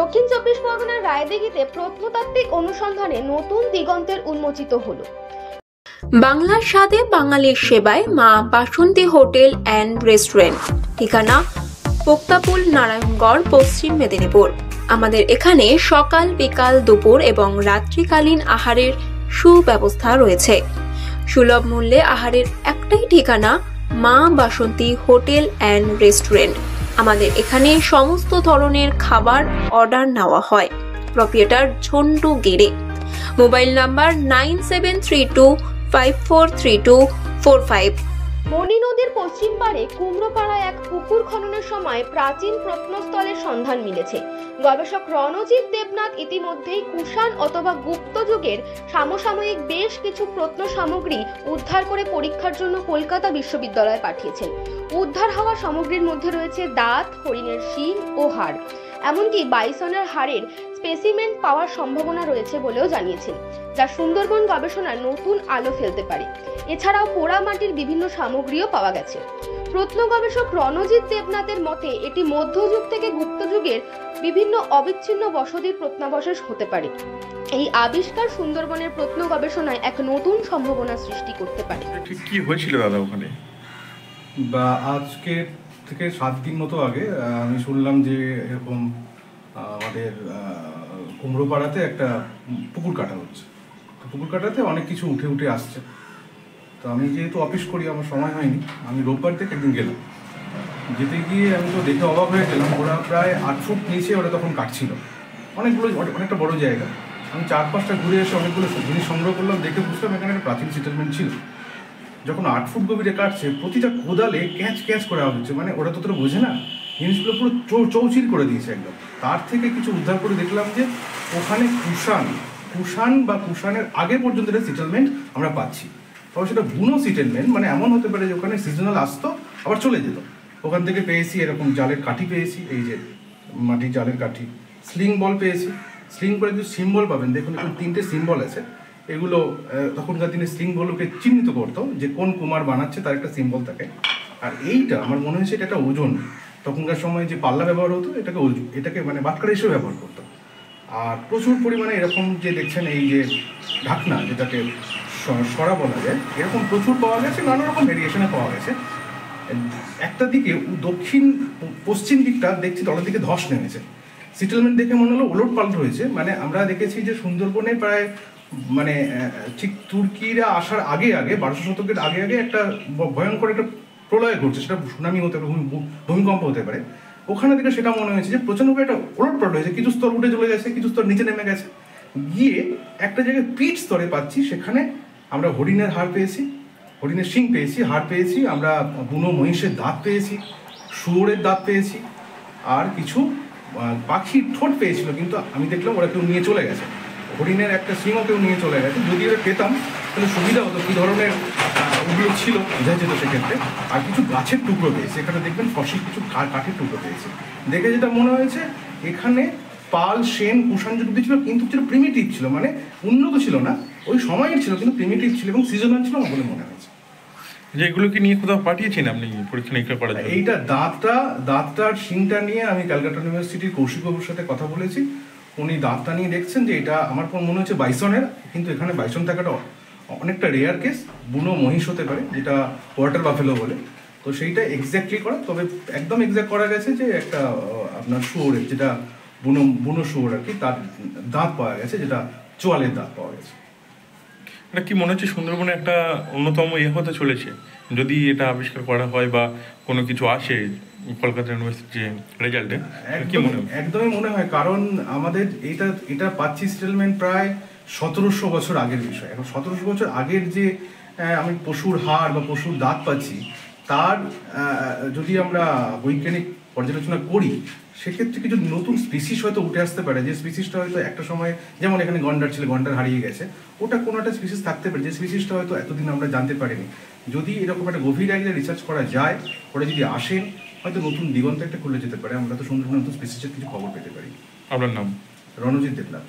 দক্ষিণ চব্বিশ পরগনার রায়দিঘিতে প্রত্নতাত্ত্বিক অনুসন্ধানে নতুন দিগন্তের উন্মোচিত হলো। বাংলার স্বাদে বাঙালির সেবায় মা বাসন্তী হোটেল অ্যান্ড রেস্টুরেন্ট, ঠিকানা পোক্তাপুল, নারায়ণগড়, পশ্চিম মেদিনীপুর। আমাদের এখানে সকাল, বিকাল, দুপুর এবং রাত্রিকালীন আহারের সুব্যবস্থা রয়েছে। সুলভ মূল্যে আহারের একটাই ঠিকানা, মা বাসন্তী হোটেল অ্যান্ড রেস্টুরেন্ট। আমাদের এখানে সমস্ত ধরনের খাবার অর্ডার নেওয়া হয়। প্রোপ্রাইটার ঝন্টু গেড়ে। Mobile number 9732543245। মণি নদীর পশ্চিম পাড়ে কুমড়োপাড়ায় এক পুকুর খননের সময় প্রাচীন প্রত্নস্থলের সন্ধান মিলেছে। গবেষক রণজিৎ দেবনাথ ইতিমধ্যেই কুষাণ অথবা গুপ্ত যুগের সমসাময়িক বেশ কিছু প্রত্ন সামগ্রী উদ্ধার করে পরীক্ষার জন্য কলকাতা বিশ্ববিদ্যালয়ে পাঠিয়েছেন। উদ্ধার হওয়া সামগ্রীর মধ্যে রয়েছে দাঁত, হরিণের শিং ও হাড়, এমনকি বাইসনের হাড়ের স্পেসিমেন পাওয়ার সম্ভাবনা রয়েছে বলেও জানিয়েছেন, যা সুন্দরবন গবেষণার নতুন আলো ফেলতে পারে। এছাড়াও পোড়া মাটির বিভিন্ন সামগ্রীও পাওয়া গেছে। প্রত্ন গবেষক রণজিৎ দেবনাথের মতে এটি মধ্যযুগ থেকে গুপ্ত যুগের বিভিন্ন অবিচ্ছিন্ন বসতির প্রত্নাবশেষ হতে পারে। এই আবিষ্কার সুন্দরবনের প্রত্ন গবেষণায় এক নতুন সম্ভাবনা সৃষ্টি করতে পারে। ঠিক কি হয়েছিল দাদা ওখানে? বা আজকে থেকে 7 দিন মতো আগে আমি শুনলাম যে এরকম আমাদের কুমড়োপাড়াতে একটা পুকুর কাটা হচ্ছে। তো পুকুর কাটাতে অনেক কিছু উঠে উঠে আসছে। তো আমি যেহেতু অফিস করি, আমার সময় হয়নি, আমি রোববার থেকে একদিন গেলাম। যেতে গিয়ে আমি তো দেখে অবাক হয়ে গেলাম, ওরা প্রায় 8 ফুট নিচে ওরা তখন কাটছিল। অনেকটা বড় জায়গা। আমি 4-5টা ঘুরে এসে অনেকগুলো জিনিস সংগ্রহ করলাম, দেখে বুঝলাম এখানে একটা প্রাচীন সেটেলমেন্ট ছিল। যখন 8 ফুট গভীরে কাটছে, প্রতিটা কোদালে ক্যাচ করে আওয়াজ হচ্ছে, মানে ওরা তো তোরা বোঝে না, জিনিসগুলো পুরো চৌচির করে দিয়েছে একদম। তার থেকে কিছু উদ্ধার করে দেখলাম যে ওখানে কুষাণ বা কুষাণের আগে পর্যন্ত একটা সেটেলমেন্ট আমরা পাচ্ছি। তবে সেটা বুনো সেটেলমেন্ট, মানে এমন হতে পারে যে ওখানে সিজনাল আসতো আবার চলে যেত। ওখান থেকে পেয়েছি এরকম জালের কাঠি পেয়েছি, এই যে মাটির জালের কাঠি, স্লিং বল পেয়েছি। স্লিং বলে কিছু সিম্বল পাবেন, দেখুন এখানে 3টে সিম্বল আছে। এগুলো তখনকার দিনে স্লিং বলকে চিহ্নিত করতো যে কোন কুমার বানাচ্ছে, তার একটা সিম্বল থাকে। আর এইটা আমার মনে হয়েছে এটা একটা ওজন। তখনকার সময় যে পাল্লা ব্যবহার হতো, এটাকে মানে বাটখারা হিসেবে ব্যবহার করতো। আর প্রচুর পরিমাণে এরকম যে দেখছেন এই যে ঢাকনা, যেটাকে সরা বলা যায়, এরকম প্রচুর পাওয়া গেছে, নানা রকম ভেরিয়েশনে পাওয়া গেছে। একটা দিকে দক্ষিণ পশ্চিম দিকটা দেখছি তলার দিকে ধস নেমেছে। সেটেলমেন্ট দেখে মনে হলো ওলট পালট হয়েছে। মানে আমরা দেখেছি যে সুন্দরবনে প্রায় মানে ঠিক তুর্কিরা আসার আগে 1200 শতকের আগে একটা ভয়ঙ্কর একটা প্রলয় ঘটছে, সেটা সুনামি হতে পারে, ভূমিকম্প হতে পারে। ওখানে থেকে সেটা মনে হয়েছে যে প্রচণ্ডভাবে একটা ওলটপালট হয়েছে, কিছু স্তর উঠে চলে গেছে, কিছু স্তর নিচে নেমে গেছে, গিয়ে একটা জায়গায় পিঠ স্তরে পাচ্ছি। সেখানে আমরা হরিণের হাড় পেয়েছি, হরিণের শিং পেয়েছি, হাড় পেয়েছি, আমরা বুনো মহিষের দাঁত পেয়েছি, শুয়োরের দাঁত পেয়েছি, আর কিছু পাখির ঠোঁট পেয়েছিল, কিন্তু আমি দেখলাম ওরা কেউ নিয়ে চলে গেছে। হরিণের একটা সিংও কেউ নিয়ে চলে গেছে। যদি ওরা পেতাম তাহলে সুবিধা হতো, কী ধরনের ওগুলো ছিল বোঝা যেত সেক্ষেত্রে। আর কিছু গাছের টুকরো পেয়েছে, এখানে দেখবেন ফসিল কিছু কাঠের টুকরো পেয়েছে। দেখে যেটা মনে হয়েছে এখানে পাল, সেন, কুষাণ যুগ ছিল, কিন্তু ছিল প্রিমিটিভ ছিল, মানে উন্নত ছিল না, ওই সময়ের ছিল কিন্তু প্রিমিটিভ ছিল এবং সিজনাল ছিল বলে মনে হয়েছে। যে এগুলোকে নিয়ে কোথাও পাঠিয়েছেন আপনি পরীক্ষা নিরীক্ষা করার জন্য? এইটা দাঁতটার শিংটা নিয়ে আমি ক্যালকাটা ইউনিভার্সিটির কৌশিক বাবুর সাথে কথা বলেছি। উনি দাঁতটা নিয়ে দেখছেন যে এটা আমার মনে হচ্ছে বাইসনের, কিন্তু এখানে বাইসন থাকাটা অনেকটা রেয়ার কেস। বুনো মহিষ হতে পারে, যেটা ওয়াটার বাফেলো বলে। তো সেইটা এক্স্যাক্টলি করা, তবে একদম এক্স্যাক্ট করা গেছে যে একটা আপনার শুয়োরের, যেটা বুনো শুয়োর আর কি, তার দাঁত পাওয়া গেছে, যেটা চোয়ালের দাঁত পাওয়া গেছে। এটা কি মনে হচ্ছে সুন্দরবনে একটা অন্যতম হতে চলেছে যদি এটা আবিষ্কার করা হয় বা কোনো কিছু আসে কলকাতা ইউনিভার্সিটির রেজাল্টে? কি মনে হয়? একদমই মনে হয়, কারণ আমাদের এটা পাচ্ছি সেটেলমেন্ট প্রায় 1700 বছর আগের বিষয়। এখন 1700 বছর আগের যে আমি পশুর হাড় বা পশুর দাঁত পাচ্ছি, তার যদি আমরা বৈজ্ঞানিক পর্যালোচনা করি, সেক্ষেত্রে কিছু নতুন স্পিসিস হয়তো উঠে আসতে পারে। যে স্পিসিসটা হয়তো একটা সময়, যেমন এখানে গন্ডার ছিল, গন্ডার হারিয়ে গেছে, ওটা কোনো একটা স্পিসিস থাকতে পারে, যে স্পিসিসটা হয়তো এতদিন আমরা জানতে পারিনি। যদি এরকম একটা গভীর আগে রিসার্চ করা যায়, ওরা যদি আসেন, হয়তো নতুন দিগন্ত একটা খুলে যেতে পারে। আমরা তো সুন্দরবন নতুন স্পিসিসের কিছু খবর পেতে পারি। আপনার নাম? রণজিৎ দেবনাথ।